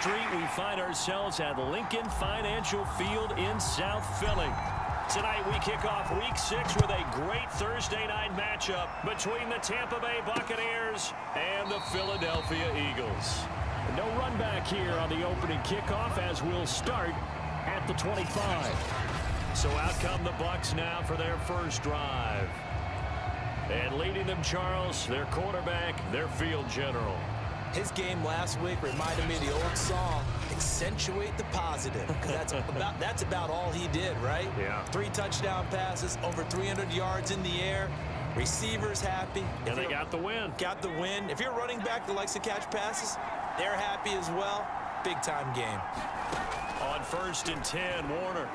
Street, we find ourselves at Lincoln Financial Field in South Philly. Tonight we kick off Week 6 with a great Thursday night matchup between the Tampa Bay Buccaneers and the Philadelphia Eagles. No run back here on the opening kickoff as we'll start at the 25. So out come the Bucs now for their first drive. And leading them, Charles, their quarterback, their field general. His game last week reminded me of the old song, accentuate the positive. That's about all he did, right? Yeah. 3 touchdown passes, over 300 yards in the air. Receivers happy. And they got the win. Got the win. If you're a running back that likes to catch passes, they're happy as well. Big-time game. On 1st and 10, Warner.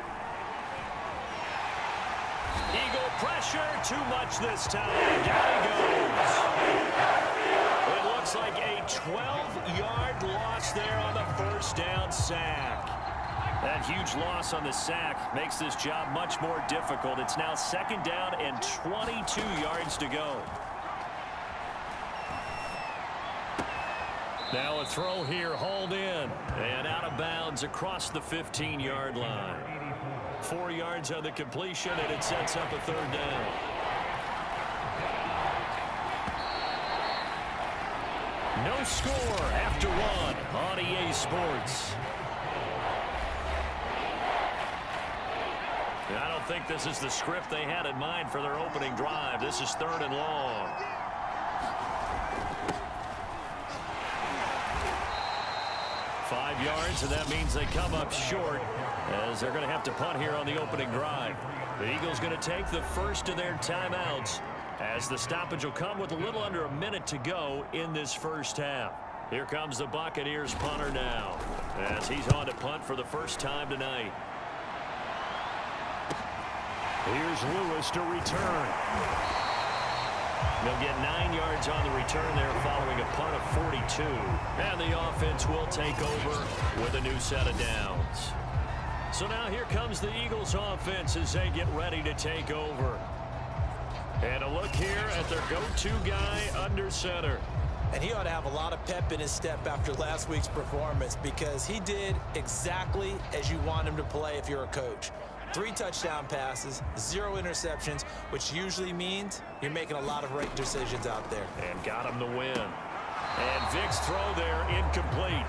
Eagle pressure, too much this time. Down he goes. It looks like a 12-yard loss there on the first down sack. That huge loss on the sack makes this job much more difficult. It's now 2nd down and 22 yards to go. Now a throw here, hauled in, and out of bounds across the 15-yard line. 4 yards on the completion, and it sets up a 3rd down. No score after 1 on EA Sports. I don't think this is the script they had in mind for their opening drive. This is 3rd and long. Five yards, and that means they come up short as they're going to have to punt here on the opening drive. The Eagles going to take the first of their timeouts as the stoppage will come with a little under a minute to go in this first half. Here comes the Buccaneers punter now as he's on to punt for the first time tonight. Here's Lewis to return. They'll get 9 yards on the return there following a punt of 42. And the offense will take over with a new set of downs. So now here comes the Eagles offense as they get ready to take over. And a look here at their go-to guy under center. And he ought to have a lot of pep in his step after last week's performance because he did exactly as you want him to play if you're a coach. 3 touchdown passes, 0 interceptions, which usually means you're making a lot of right decisions out there. And got him the win. And Vic's throw there incomplete.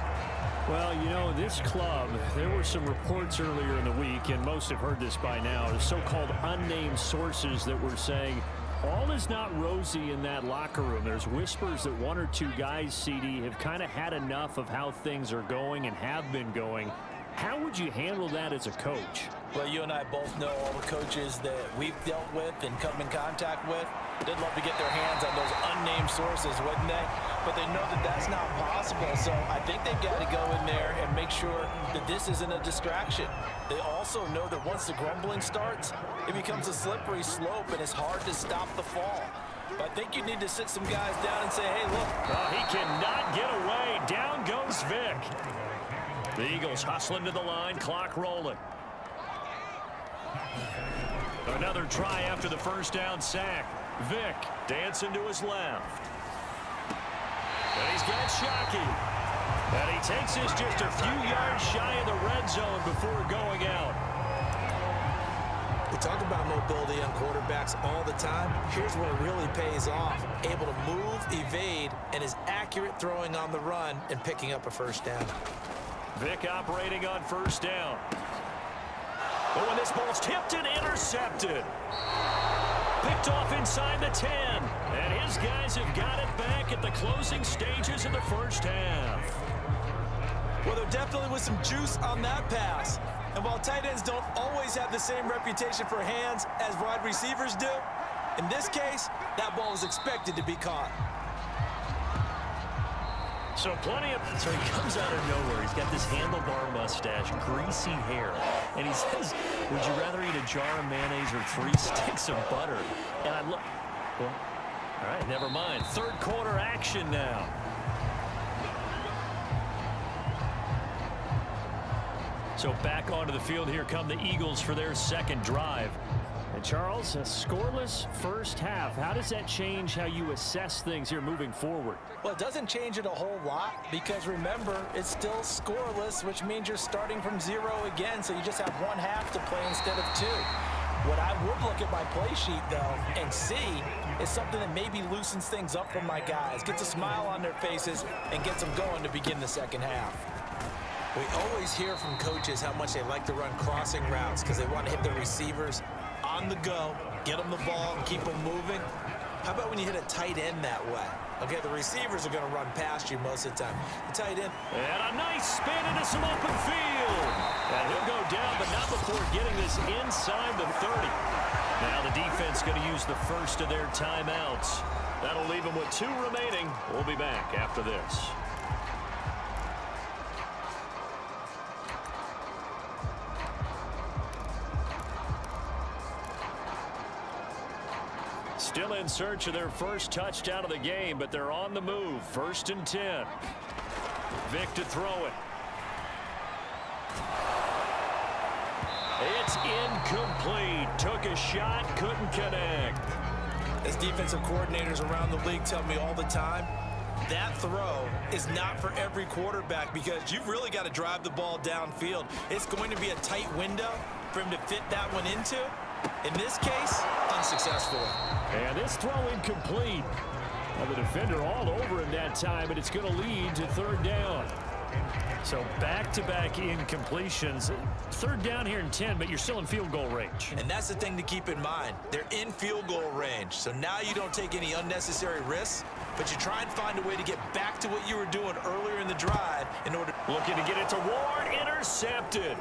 Well, you know, this club, there were some reports earlier in the week, and most have heard this by now, the so-called unnamed sources that were saying all is not rosy in that locker room. There's whispers that 1 or 2 guys, CD, have kind of had enough of how things are going and have been going. How would you handle that as a coach? Well, you and I both know all the coaches that we've dealt with and come in contact with. They'd love to get their hands on those unnamed sources, wouldn't they? But they know that that's not possible, so I think they've got to go in there and make sure that this isn't a distraction. They also know that once the grumbling starts, it becomes a slippery slope, and it's hard to stop the fall. But I think you need to sit some guys down and say, hey, look. Oh, he cannot get away. Down goes Vic. The Eagles hustling to the line, clock rolling. Another try after the first down sack. Vic dancing to his left. And he's got Shockey. And he takes this just a few yards shy of the red zone before going out. We talk about mobility on quarterbacks all the time. Here's where it really pays off. Able to move, evade, and is accurate throwing on the run and picking up a first down. Vic operating on first down. Oh, and this ball's tipped and intercepted. Picked off inside the 10. And his guys have got it back at the closing stages of the first half. Well, there definitely was some juice on that pass. And while tight ends don't always have the same reputation for hands as wide receivers do, in this case, that ball was expected to be caught. So plenty of... So he comes out of nowhere. He's got this handlebar mustache, greasy hair. And he says, would you rather eat a jar of mayonnaise or 3 sticks of butter? And I look... Well, all right, never mind. 3rd quarter action now. So back onto the field, here come the Eagles for their 2nd drive. And Charles, a scoreless first half. How does that change how you assess things here moving forward? Well, it doesn't change it a whole lot because remember, it's still scoreless, which means you're starting from 0 again, so you just have one half to play instead of 2. What I would look at my play sheet, though, and see is something that maybe loosens things up for my guys, gets a smile on their faces, and gets them going to begin the second half. We always hear from coaches how much they like to run crossing routes because they want to hit their receivers on the go, get them the ball, and keep them moving. How about when you hit a tight end that way? Okay, the receivers are going to run past you most of the time. The tight end. And a nice spin into some open field. And he'll go down, but not before getting this inside the 30. Now the defense going to use the first of their timeouts. That'll leave them with 2 remaining. We'll be back after this. Still in search of their first touchdown of the game, but they're on the move. 1st and 10. Vic to throw it. It's incomplete. Took a shot, couldn't connect. As defensive coordinators around the league tell me all the time, that throw is not for every quarterback because you've really got to drive the ball downfield. It's going to be a tight window for him to fit that one into. In this case, unsuccessfully. And this throw incomplete. Well, the defender all over him that time, but it's going to lead to 3rd down. So back-to-back incompletions. 3rd down here in 10, but you're still in field goal range. And that's the thing to keep in mind. They're in field goal range. So now you don't take any unnecessary risks, but you try and find a way to get back to what you were doing earlier in the drive in order. Looking to get it to Ward. Intercepted.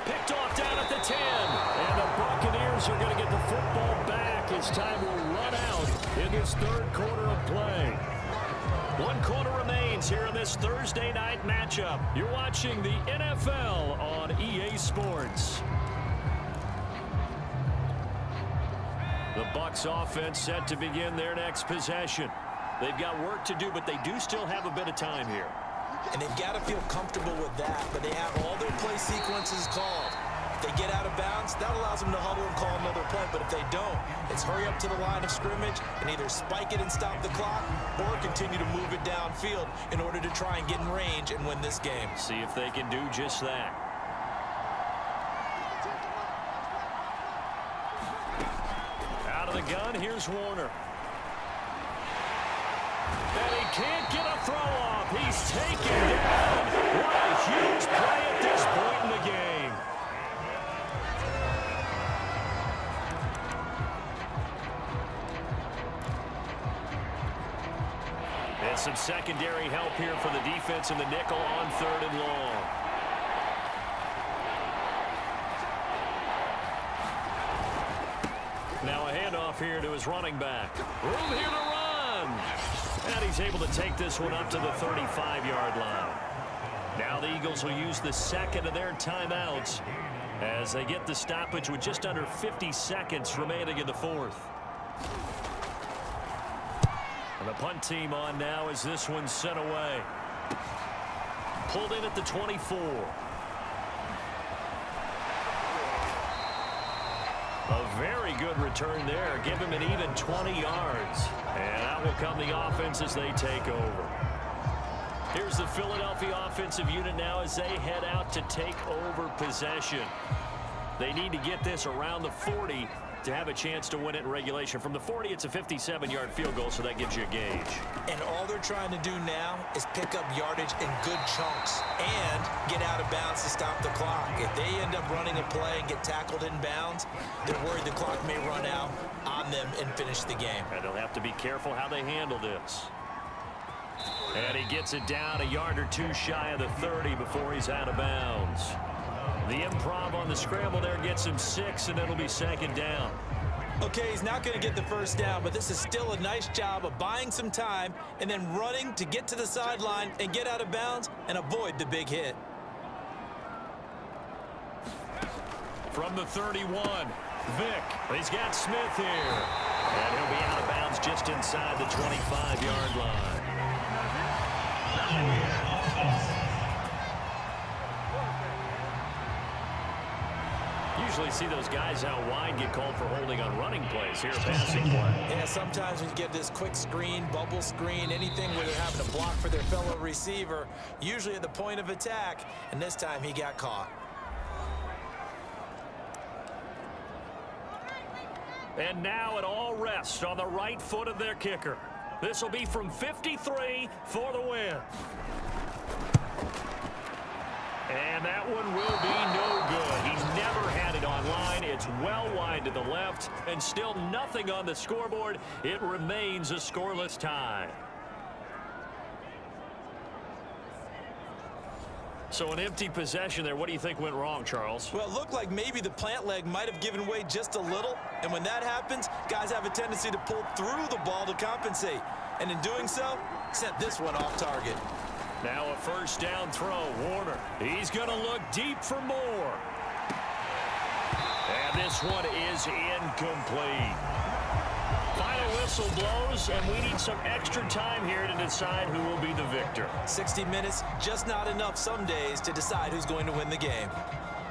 Picked off down at the 10. And the Buccaneers are going to get the football back as time will run out in this 3rd quarter of play. 1 quarter remains here in this Thursday night matchup. You're watching the NFL on EA Sports. The Bucs offense set to begin their next possession. They've got work to do, but they do still have a bit of time here. And they've got to feel comfortable with that, but they have all their play sequences called. If they get out of bounds, that allows them to huddle and call another play, but if they don't, it's hurry up to the line of scrimmage and either spike it and stop the clock or continue to move it downfield in order to try and get in range and win this game. See if they can do just that. Out of the gun, here's Warner. And he can't get a throw off. He's taken down. What a huge play at this point in the game. And some secondary help here for the defense in the nickel on 3rd and long. Now a handoff here to his running back. Room here to run. And he's able to take this one up to the 35-yard line. Now the Eagles will use the 2nd of their timeouts as they get the stoppage with just under 50 seconds remaining in the 4th. And the punt team on now as this one's sent away. Pulled in at the 24. A very good return there. Give him an even 20 yards. And out will come the offense as they take over. Here's the Philadelphia offensive unit now as they head out to take over possession. They need to get this around the 40 to have a chance to win it in regulation. From the 40, it's a 57-yard field goal, so that gives you a gauge. And all they're trying to do now is pick up yardage in good chunks and get out of bounds to stop the clock. If they end up running a play and get tackled in bounds, they're worried the clock may run out on them and finish the game. And they'll have to be careful how they handle this. And he gets it down a yard or two shy of the 30 before he's out of bounds. The improv on the scramble there gets him 6, and it'll be 2nd down. Okay, he's not going to get the first down, but this is still a nice job of buying some time and then running to get to the sideline and get out of bounds and avoid the big hit. From the 31, Vic. He's got Smith here. And he'll be out of bounds just inside the 25-yard line. usually see those guys out wide get called for holding on running plays. Here, passing play. Yeah, sometimes when you get this quick screen, bubble screen, anything where they're having to block for their fellow receiver, usually at the point of attack, and this time he got caught. And now it all rests on the right foot of their kicker. This will be from 53 for the win. And that one will be no good. He never had it on line. It's well wide to the left, and still nothing on the scoreboard. It remains a scoreless tie. So an empty possession there. What do you think went wrong, Charles? Well, it looked like maybe the plant leg might have given way just a little. And when that happens, guys have a tendency to pull through the ball to compensate. And in doing so, sent this one off target. Now a first down throw. Warner. He's going to look deep for more. And this one is incomplete. Final whistle blows, and we need some extra time here to decide who will be the victor. 60 minutes, just not enough some days to decide who's going to win the game.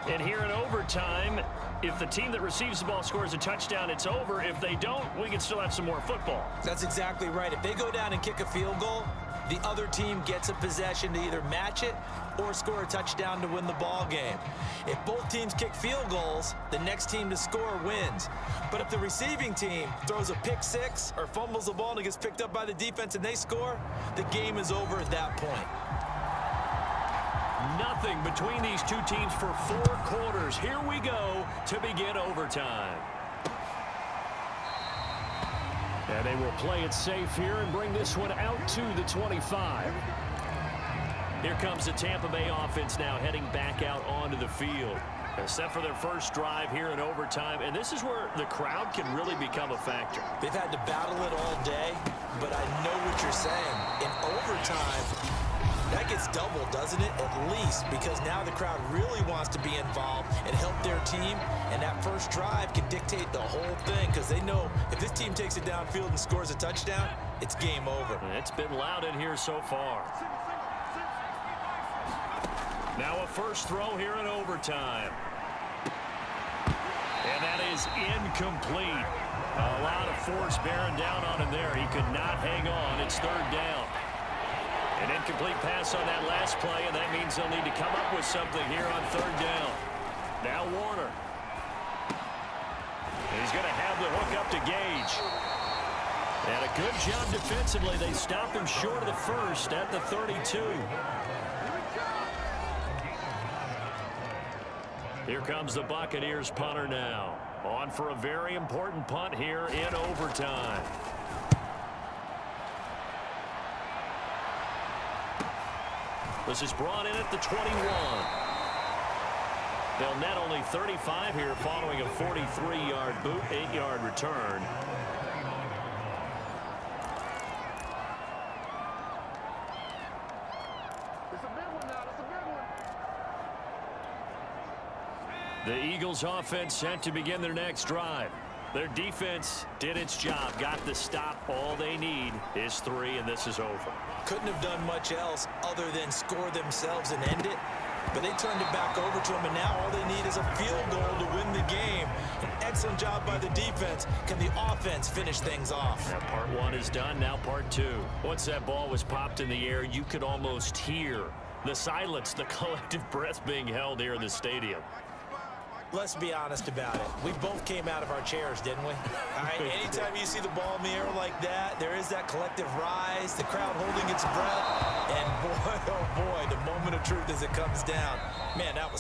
And here in overtime, if the team that receives the ball scores a touchdown, it's over. If they don't, we can still have some more football. That's exactly right. If they go down and kick a field goal, the other team gets a possession to either match it or score a touchdown to win the ball game. If both teams kick field goals, the next team to score wins. But if the receiving team throws a pick six or fumbles the ball and it gets picked up by the defense and they score, the game is over at that point. Nothing between these two teams for 4 quarters. Here we go to begin overtime. And they will play it safe here and bring this one out to the 25. Here comes the Tampa Bay offense now heading back out onto the field. Set for their first drive here in overtime, and this is where the crowd can really become a factor. They've had to battle it all day, but I know what you're saying. In overtime, that gets doubled, doesn't it? At least, because now the crowd really wants to be involved and help their team, and that first drive can dictate the whole thing because they know if this team takes it downfield and scores a touchdown, it's game over. It's been loud in here so far. Now a first throw here in overtime. And that is incomplete. A lot of force bearing down on him there. He could not hang on. It's third down. An incomplete pass on that last play, and that means they'll need to come up with something here on third down. Now Warner. And he's going to have the hook up to Gage. And a good job defensively. They stopped him short of the first at the 32. Here comes the Buccaneers punter now. On for a very important punt here in overtime. This is brought in at the 21. They'll net only 35 here following a 43-yard boot, 8-yard return. The Eagles offense set to begin their next drive. Their defense did its job, got the stop. All they need is 3, and this is over. Couldn't have done much else other than score themselves and end it. But they turned it back over to them, and now all they need is a field goal to win the game. An excellent job by the defense. Can the offense finish things off? Now part 1 is done, now part 2. Once that ball was popped in the air, you could almost hear the silence, the collective breath being held here in the stadium. Let's be honest about it. We both came out of our chairs, didn't we? All right, anytime you see the ball in the air like that, there is that collective rise, the crowd holding its breath, and boy, oh boy, the moment of truth as it comes down. Man, that was